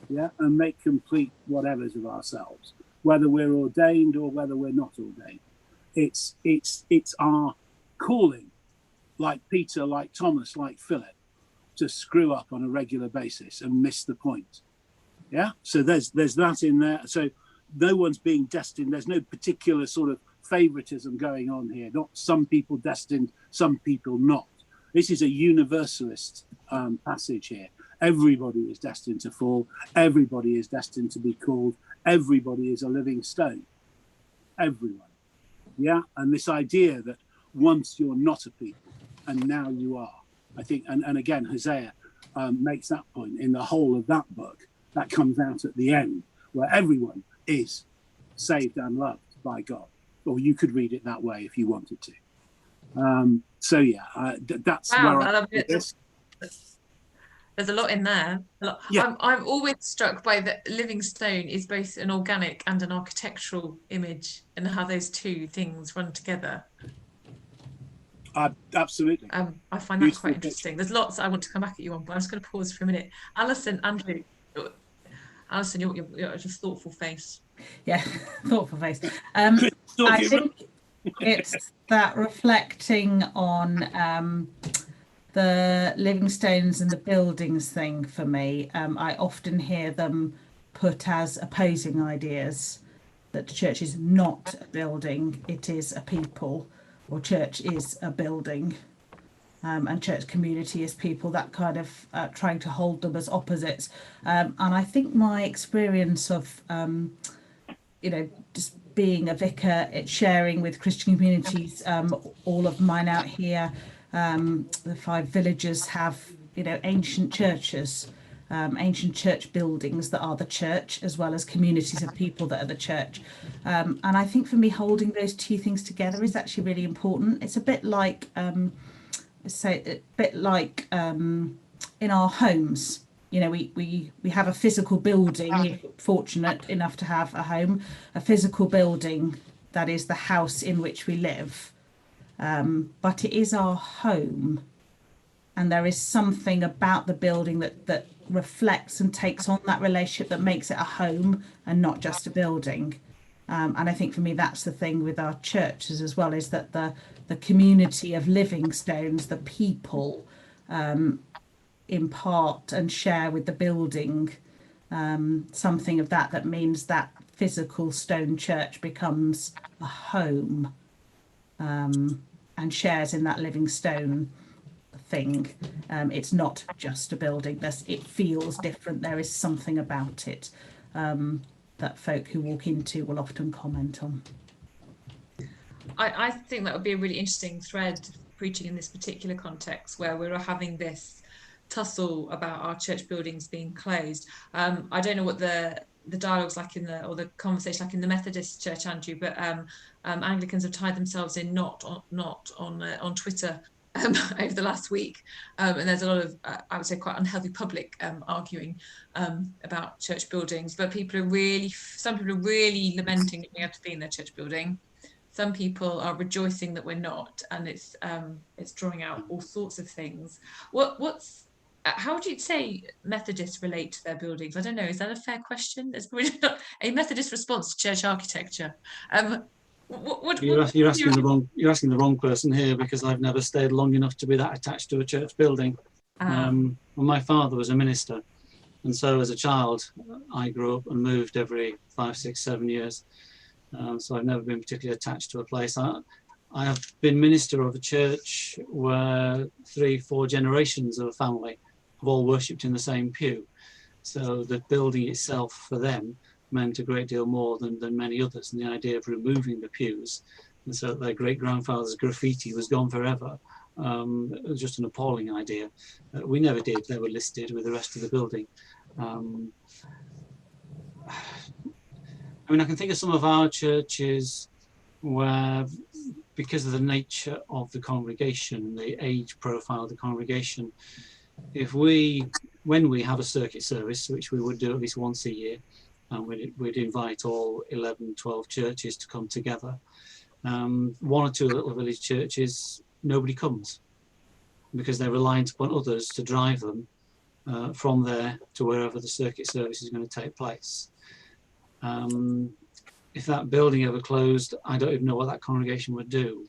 Yeah, and make complete whatevers of ourselves, whether we're ordained or whether we're not ordained. It's our calling, like Peter, like Thomas, like Philip, to screw up on a regular basis and miss the point. Yeah, so there's that in there. So no one's being destined. There's no particular sort of favoritism going on here. Not some people destined, some people not. This is a universalist passage here. Everybody is destined to fall. Everybody is destined to be called. Everybody is a living stone. Everyone. Yeah. And this idea that once you're not a people and now you are, I think, and again, Hosea makes that point in the whole of that book. That comes out at the end, where everyone is saved and loved by God. Or you could read it that way if you wanted to. So yeah, that's wow, where I love it. There's a lot in there. Yeah. I'm always struck by that living stone is both an organic and an architectural image, and how those two things run together. Absolutely. I find that quite interesting. There's lots I want to come back at you on, but I'm just going to pause for a minute. Alison, Andrew, Alison, you're just thoughtful face. Yeah, thoughtful face. I think it's that reflecting on the living stones and the buildings thing for me. I often hear them put as opposing ideas, that the church is not a building, it is a people, or church is a building, and church community is people, that kind of trying to hold them as opposites. And I think my experience of, just being a vicar, sharing with Christian communities, all of mine out here, the 5 villages have, ancient churches, ancient church buildings that are the church, as well as communities of people that are the church. And I think for me, holding those two things together is actually really important. It's a bit like, in our homes. We have a physical building. We're fortunate enough to have a home, a physical building that is the house in which we live. But it is our home, and there is something about the building that reflects and takes on that relationship that makes it a home and not just a building. And I think for me, that's the thing with our churches as well, is that the community of living stones, the people, impart and share with the building something of that means that physical stone church becomes a home, and shares in that living stone thing. It's not just a building. It feels different. There is something about it that folk who walk into will often comment on. I think that would be a really interesting thread, preaching in this particular context, where we're having this tussle about our church buildings being closed. I don't know what the the dialogues like or the conversation like in the Methodist Church, Andrew, but Anglicans have tied themselves in not on Twitter over the last week, and there's a lot of I would say quite unhealthy public arguing about church buildings, but some people are really lamenting not being able to be in their church building. Some people are rejoicing that we're not, and it's drawing out all sorts of things. How would you say Methodists relate to their buildings? I don't know. Is that a fair question? There's probably not a Methodist response to church architecture. You're asking the wrong person here, because I've never stayed long enough to be that attached to a church building. Well, my father was a minister, and so as a child, I grew up and moved every 5, 6, 7 years. So I've never been particularly attached to a place. I have been minister of a church where 3, 4 generations of a family have all worshipped in the same pew. So the building itself for them meant a great deal more than many others. And the idea of removing the pews, and so their great-grandfather's graffiti was gone forever, it was just an appalling idea. We never did. They were listed with the rest of the building. I mean, I can think of some of our churches where, because of the nature of the congregation, the age profile of the congregation, when we have a circuit service, which we would do at least once a year, and we'd invite all 11, 12 churches to come together. 1 or 2 little village churches, nobody comes, because they're reliant upon others to drive them from there to wherever the circuit service is going to take place. If that building ever closed, I don't even know what that congregation would do.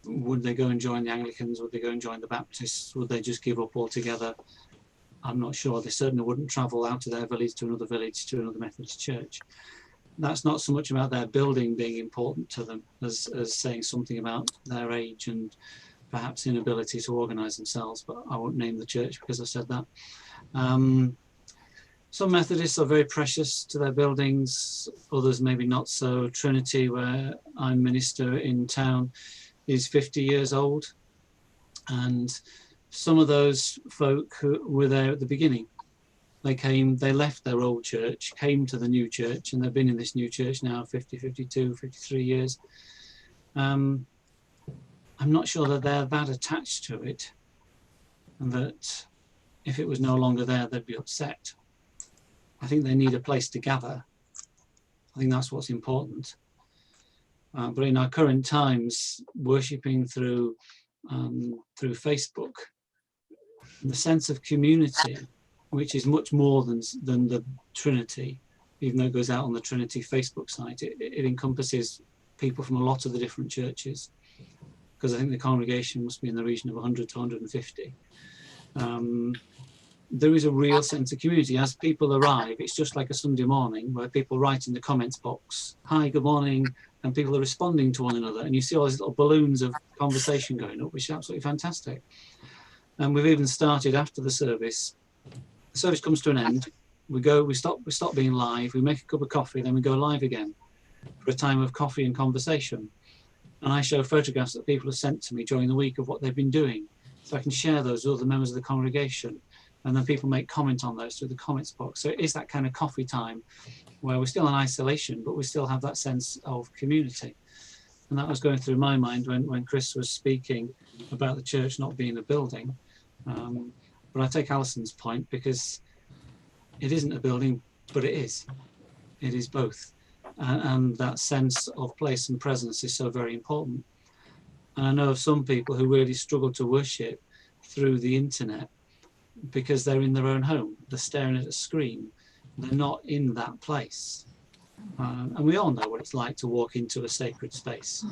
Would they go and join the Anglicans? Would they go and join the Baptists? Would they just give up altogether? I'm not sure. They certainly wouldn't travel out of their village to another Methodist church. That's not so much about their building being important to them as saying something about their age and perhaps inability to organise themselves, but I won't name the church because I said that. Some Methodists are very precious to their buildings, others maybe not so. Trinity, where I minister in town, is 50 years old, and some of those folk who were there at the beginning, they left their old church, came to the new church, and they've been in this new church now 50, 52, 53 years. I'm not sure that they're that attached to it, and that if it was no longer there, they'd be upset. I think they need a place to gather. I think that's what's important. But in our current times, worshipping through Facebook, the sense of community, which is much more than the Trinity, even though it goes out on the Trinity Facebook site, it encompasses people from a lot of the different churches, because I think the congregation must be in the region of 100 to 150. There is a real sense of community. As people arrive, it's just like a Sunday morning where people write in the comments box, "Hi, good morning," and people are responding to one another, and you see all these little balloons of conversation going up, which is absolutely fantastic. And we've even started after the service. The service comes to an end. We stop being live. We make a cup of coffee, then we go live again for a time of coffee and conversation. And I show photographs that people have sent to me during the week of what they've been doing, so I can share those with other members of the congregation. And then people make comment on those through the comments box. So it is that kind of coffee time where we're still in isolation, but we still have that sense of community. And that was going through my mind when Chris was speaking about the church not being a building. But I take Alison's point, because it isn't a building, but it is. It is both. And that sense of place and presence is so very important. And I know of some people who really struggle to worship through the internet, because they're in their own home, they're staring at a screen, they're not in that place. And we all know what it's like to walk into a sacred space,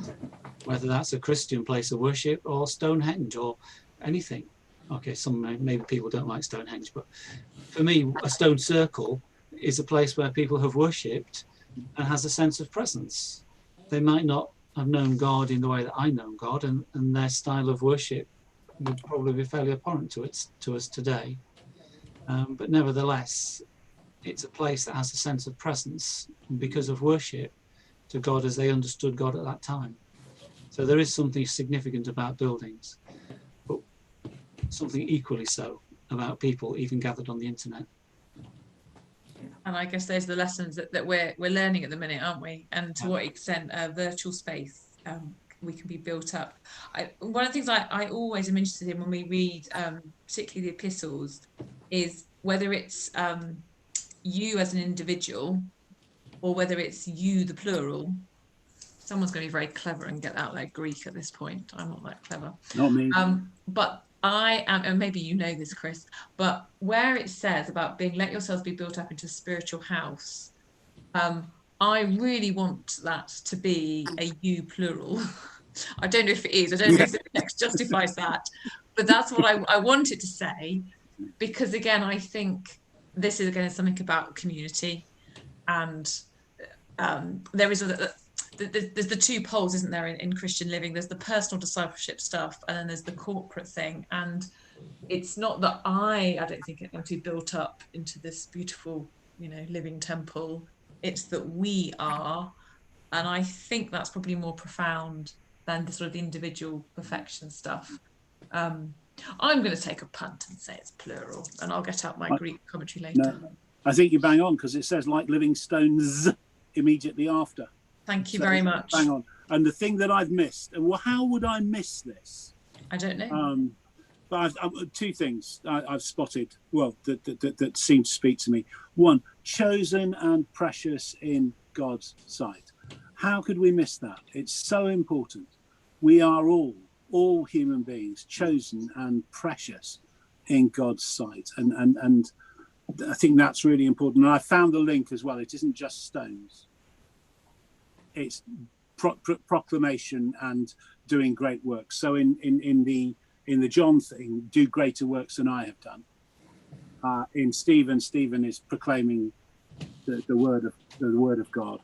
whether that's a Christian place of worship or Stonehenge or anything. Okay, maybe people don't like Stonehenge, but for me, a stone circle is a place where people have worshipped and has a sense of presence. They might not have known God in the way that I know God, and their style of worship would probably be fairly abhorrent to us today. But nevertheless, it's a place that has a sense of presence because of worship to God as they understood God at that time. So there is something significant about buildings, but something equally so about people, even gathered on the internet. And I guess those are the lessons that we're learning at the minute, aren't we? And to what extent virtual space we can be built up. One of the things I always am interested in when we read, particularly the epistles, is whether it's you as an individual or whether it's you, the plural. Someone's going to be very clever and get out their Greek at this point. I'm not that clever. Not me. But I am, and maybe you know this, Chris, but where it says about being, let yourselves be built up into a spiritual house, I really want that to be a you plural. I don't know if it is. I don't know if the text justifies that, but that's what I want it to say, because again, I think this is again something about community, and there is there's the two poles, isn't there, in Christian living? There's the personal discipleship stuff, and then there's the corporate thing. And it's not that I don't think it will be built up into this beautiful, living temple. It's that we are, and I think that's probably more profound than the sort of the individual perfection stuff. I'm going to take a punt and say it's plural, and I'll get out my Greek commentary later. No, I think you bang on, because it says like living stones immediately after. Thank you very much. Bang on. And the thing that I've missed, and well, how would I miss this? I don't know. But two things I've spotted, well, that seem to speak to me. One, chosen and precious in God's sight. How could we miss that? It's so important. We are all human beings, chosen and precious in God's sight. And I think that's really important. And I found the link as well. It isn't just stones. It's proclamation and doing great work. So in the John thing, do greater works than I have done. In Stephen is proclaiming the word of God,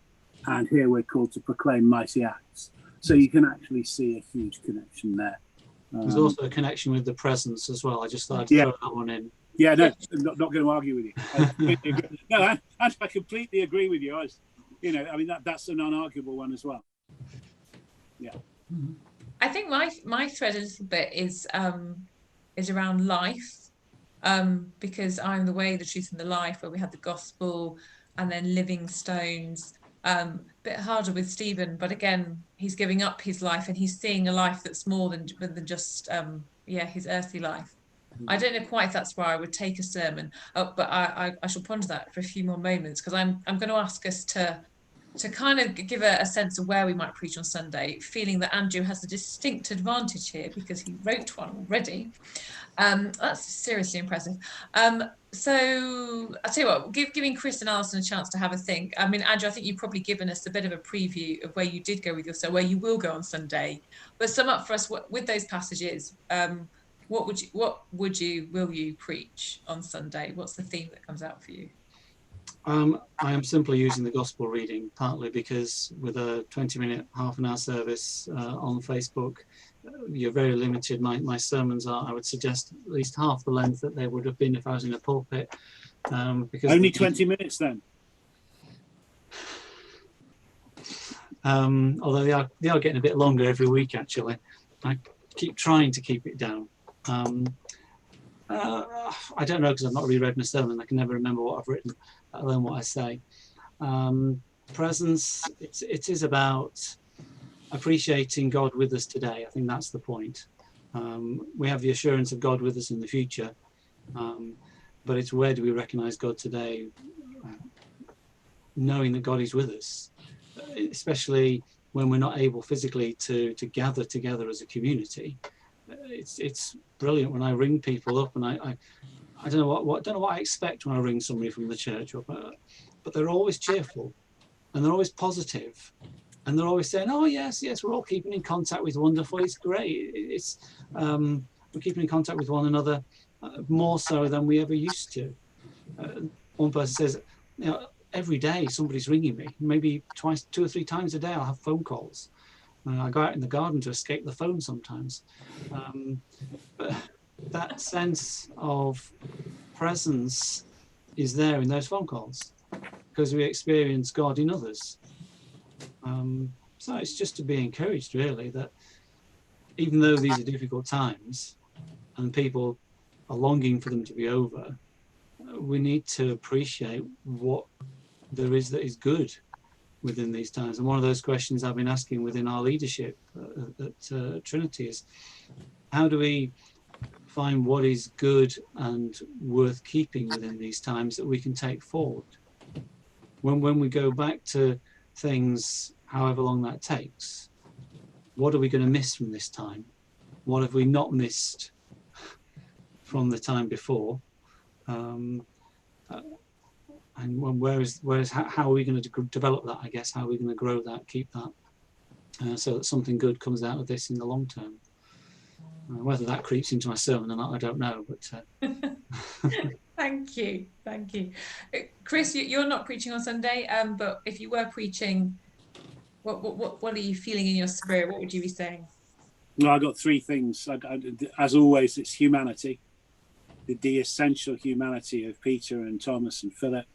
and here we're called to proclaim mighty acts. So you can actually see a huge connection there. There's also a connection with the presence as well. I just thought I'd throw that one in. Yeah, no, not going to argue with you. I completely agree with you. That's an unarguable one as well. Yeah. I think my thread a little bit is around life, because I'm the way, the truth, and the life, where we had the gospel and then living stones. Bit harder with Stephen, but again, he's giving up his life and he's seeing a life that's more than just his earthly life. I don't know quite if that's where I would take a sermon, but I shall ponder that for a few more moments, because I'm going to ask us to kind of give a sense of where we might preach on Sunday, feeling that Andrew has a distinct advantage here because he wrote one already. That's seriously impressive. So I'll tell you what, giving Chris and Alison a chance to have a think. I mean, Andrew, I think you've probably given us a bit of a preview of where you did go with yourself, where you will go on Sunday. But sum up for us with those passages. Will you preach on Sunday? What's the theme that comes out for you? I am simply using the gospel reading, partly because with a 20-minute, half-an-hour service on Facebook, you're very limited. My sermons are, I would suggest, at least half the length that they would have been if I was in a pulpit. Because only 20 minutes then? Although they are getting a bit longer every week, actually. I keep trying to keep it down. I don't know, because I've not really read my sermon. I can never remember what I've written, let alone what I say. Presence, it is about appreciating God with us today. I think that's the point. We have the assurance of God with us in the future, but it's where do we recognize God today, knowing that God is with us, especially when we're not able physically to gather together as a community. It's brilliant when I ring people up, and I don't know what I expect when I ring somebody from the church up, but they're always cheerful and they're always positive, and they're always saying, "Oh yes, we're all keeping in contact with wonderful. It's great. We're keeping in contact with one another more so than we ever used to." One person says, every day somebody's ringing me. Maybe 2 or 3 times a day I'll have phone calls. I go out in the garden to escape the phone sometimes. But that sense of presence is there in those phone calls because we experience God in others. So it's just to be encouraged, really, that even though these are difficult times and people are longing for them to be over, we need to appreciate what there is that is good within these times. And one of those questions I've been asking within our leadership at Trinity is, how do we find what is good and worth keeping within these times that we can take forward? When we go back to things, however long that takes, what are we going to miss from this time? What have we not missed from the time before? And how are we going to develop that, I guess? How are we going to grow that, keep that, so that something good comes out of this in the long term? Whether that creeps into my sermon or not, I don't know. But Thank you. Chris, you're not preaching on Sunday, but if you were preaching, what are you feeling in your spirit? What would you be saying? No, I got three things. As always, it's humanity, the essential humanity of Peter and Thomas and Philip.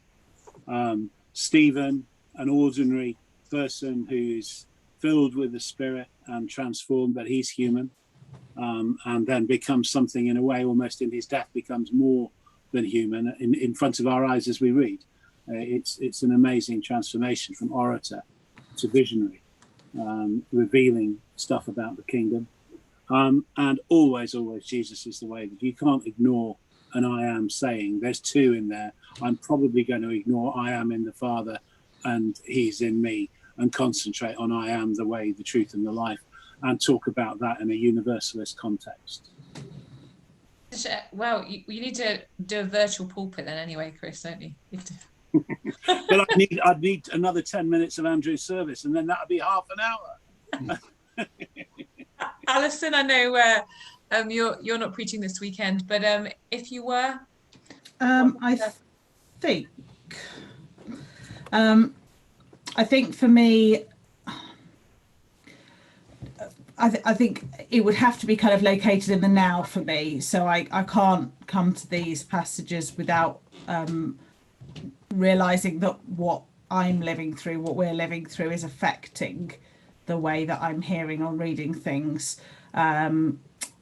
Stephen, an ordinary person who's filled with the Spirit and transformed, but he's human, and then becomes something in a way, almost in his death, becomes more than human in front of our eyes as we read. It's an amazing transformation from orator to visionary, revealing stuff about the kingdom. And always, Jesus is the way. That you can't ignore an I am saying. There's two in there. I'm probably going to ignore I am in the Father and he's in me, and concentrate on I am the way, the truth and the life, and talk about that in a universalist context. Well, you need to do a virtual pulpit then anyway, Chris, don't you? You have to... Well, I'd need another 10 minutes of Andrew's service, and then that'd be half an hour. Alison, I know you're not preaching this weekend, but if you were, I think for me, I think it would have to be kind of located in the now for me. So I can't come to these passages without realizing that what I'm living through, what we're living through, is affecting the way that I'm hearing or reading things.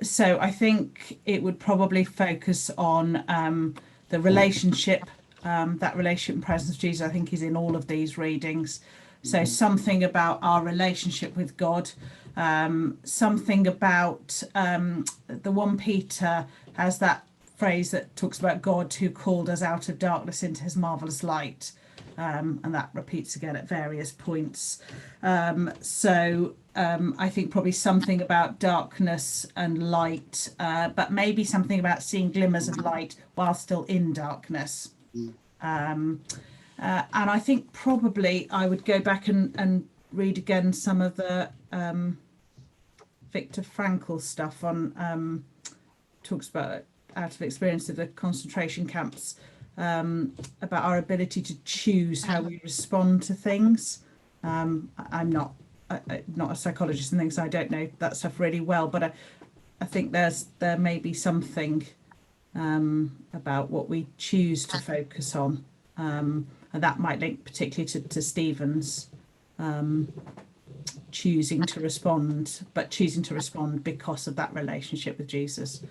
So I think it would probably focus on the relationship, that relationship and presence of Jesus, I think, is in all of these readings. So something about our relationship with God, something about the 1 Peter has that phrase that talks about God who called us out of darkness into his marvelous light, and that repeats again at various points. So I think probably something about darkness and light, but maybe something about seeing glimmers of light while still in darkness. And I think probably I would go back and read again some of the Viktor Frankl stuff on, talks about out of experience of the concentration camps, about our ability to choose how we respond to things. I'm not a psychologist and things, so I don't know that stuff really well, but I think there may be something about what we choose to focus on, and that might link particularly to Stephen's choosing to respond because of that relationship with Jesus,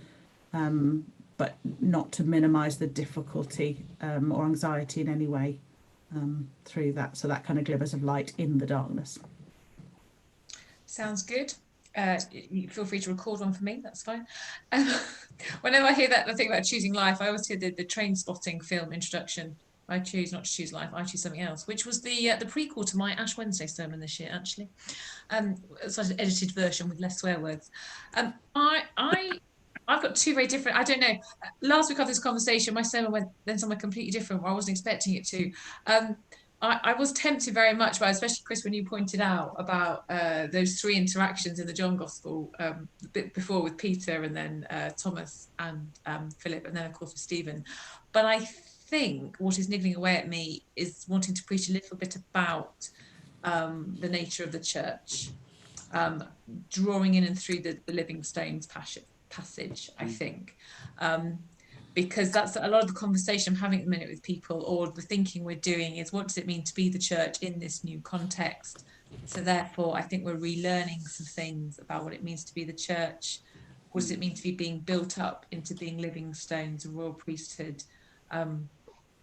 but not to minimize the difficulty or anxiety in any way through that. So that kind of glimmers of light in the darkness. Sounds good. You feel free to record one for me, that's fine. Whenever I hear that, I think about choosing life, I always hear the Train Spotting film introduction. I choose not to choose life, I choose something else, which was the prequel to my Ash Wednesday sermon this year, actually. It's like an edited version with less swear words. I've got two very different, I don't know, last week after this conversation, my sermon went then somewhere completely different where I wasn't expecting it to. I was tempted very much by, especially Chris, when you pointed out about those three interactions in the John Gospel, a bit before with Peter and then Thomas and Philip, and then of course with Stephen. But I think what is niggling away at me is wanting to preach a little bit about the nature of the church, drawing in and through the Living Stones passage, I think. Because that's a lot of the conversation I'm having at the minute with people, or the thinking we're doing is, what does it mean to be the church in this new context? So therefore, I think we're relearning some things about what it means to be the church. What does it mean to be being built up into being living stones, a royal priesthood, and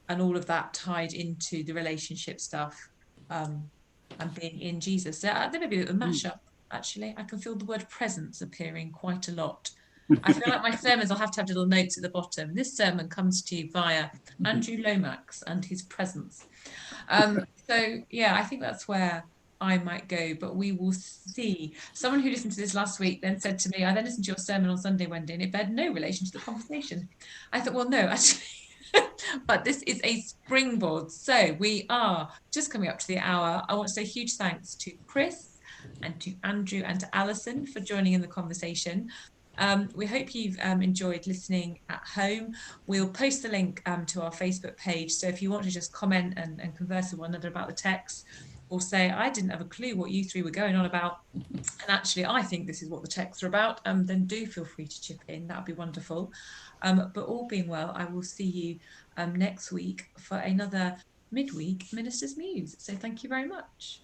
all of that tied into the relationship stuff, and being in Jesus. So there may be a mashup, actually. I can feel the word presence appearing quite a lot. I feel like my sermons, I'll have to have little notes at the bottom. This sermon comes to you via Andrew Lomax and his presence. So yeah, I think that's where I might go, but we will see. Someone who listened to this last week then said to me, I then listened to your sermon on Sunday, Wendy, and it bear no relation to the conversation. I thought, well, no, actually, but this is a springboard. So we are just coming up to the hour. I want to say huge thanks to Chris and to Andrew and to Alison for joining in the conversation. We hope you've enjoyed listening at home. We'll post the link to our Facebook page. So if you want to just comment and converse with one another about the text, or say, I didn't have a clue what you three were going on about, and actually I think this is what the texts are about, then do feel free to chip in. That would be wonderful. But all being well, I will see you next week for another midweek Minister's Muse. So thank you very much.